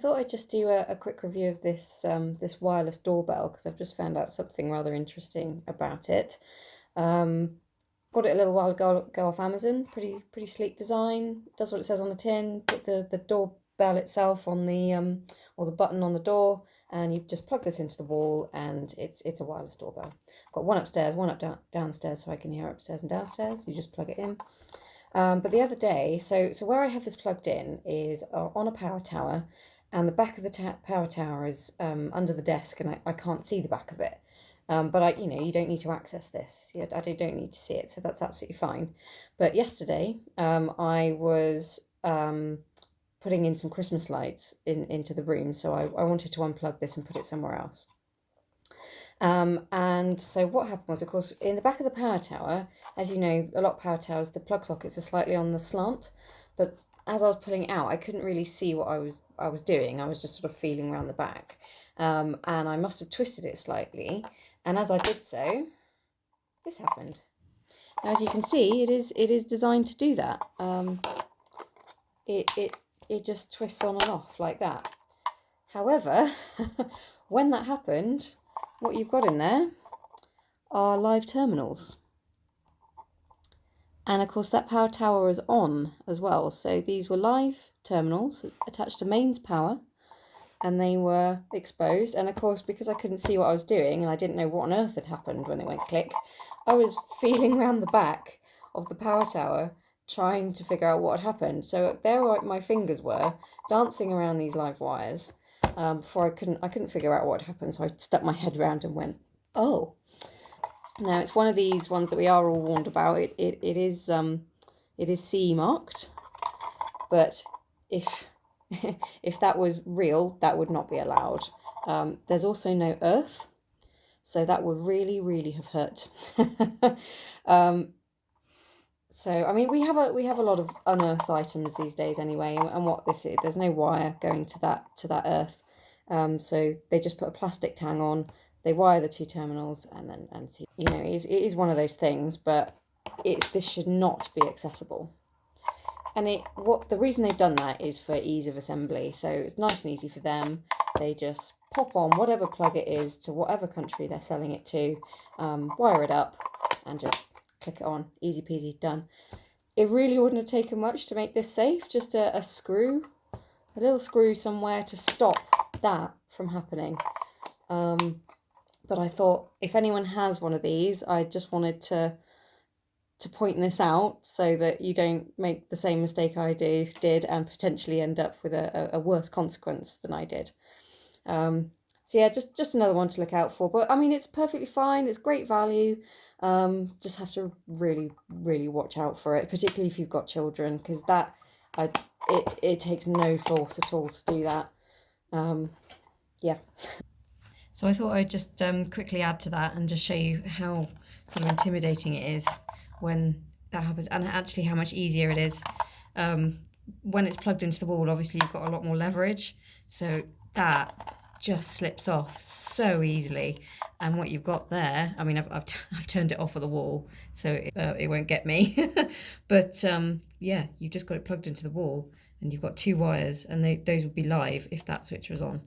thought I'd just do a quick review of this wireless doorbell because I've just found out something rather interesting about it. Um, Bought it a little while ago off Amazon. Pretty sleek design. Does what it says on the tin. Put the doorbell itself on the or the button on the door, and you just plug this into the wall, and it's a wireless doorbell. Got one upstairs, one downstairs, so I can hear upstairs and downstairs. You just plug it in. But the other day, so where I have this plugged in is on a power tower, and the back of the power tower is under the desk, and I can't see the back of it. But you don't need to access this. I don't need to see it, so that's absolutely fine. But yesterday, I was putting in some Christmas lights into the room, so I wanted to unplug this and put it somewhere else. And so what happened was, of course, in the back of the power tower, as you know, a lot of power towers, the plug sockets are slightly on the slant, but as I was pulling it out, I couldn't really see what I was doing. I was just sort of feeling around the back, and I must have twisted it slightly. And as I did so, this happened. Now, as you can see, it is designed to do that. It just twists on and off like that. However, when that happened, what you've got in there are live terminals. And of course that power tower is on as well. So these were live terminals attached to mains power, and they were exposed. And of course, because I couldn't see what I was doing and I didn't know what on earth had happened when it went click, I was feeling around the back of the power tower trying to figure out what had happened. So there my fingers were dancing around these live wires before I couldn't figure out what had happened. So I stuck my head around and went, oh. Now it's one of these ones that we are all warned about. It is CE marked, but if if that was real, that would not be allowed. There's also no earth, so that would really have hurt. So I mean, we have a lot of unearthed items these days anyway, and what this is, there's no wire going to that earth. So they just put a plastic tang on, they wire the two terminals, and see, it is one of those things, but this should not be accessible. And the reason they've done that is for ease of assembly. So it's nice and easy for them. They just pop on whatever plug it is to whatever country they're selling it to, wire it up, and just click it on. Easy peasy, done. It really wouldn't have taken much to make this safe. Just a little screw somewhere to stop that from happening. But I thought if anyone has one of these, I just wanted to point this out so that you don't make the same mistake I did and potentially end up with a worse consequence than I did. So yeah, just another one to look out for. But I mean, it's perfectly fine. It's great value. Just have to really watch out for it, particularly if you've got children, because it takes no force at all to do that. Yeah. So I thought I'd just quickly add to that and just show you how sort of intimidating it is when that happens, and actually how much easier it is when it's plugged into the wall. Obviously you've got a lot more leverage, so that just slips off so easily. And what you've got there, I mean, I've turned it off at the wall so it won't get me. But yeah, you've just got it plugged into the wall, and you've got two wires, and those would be live if that switch was on.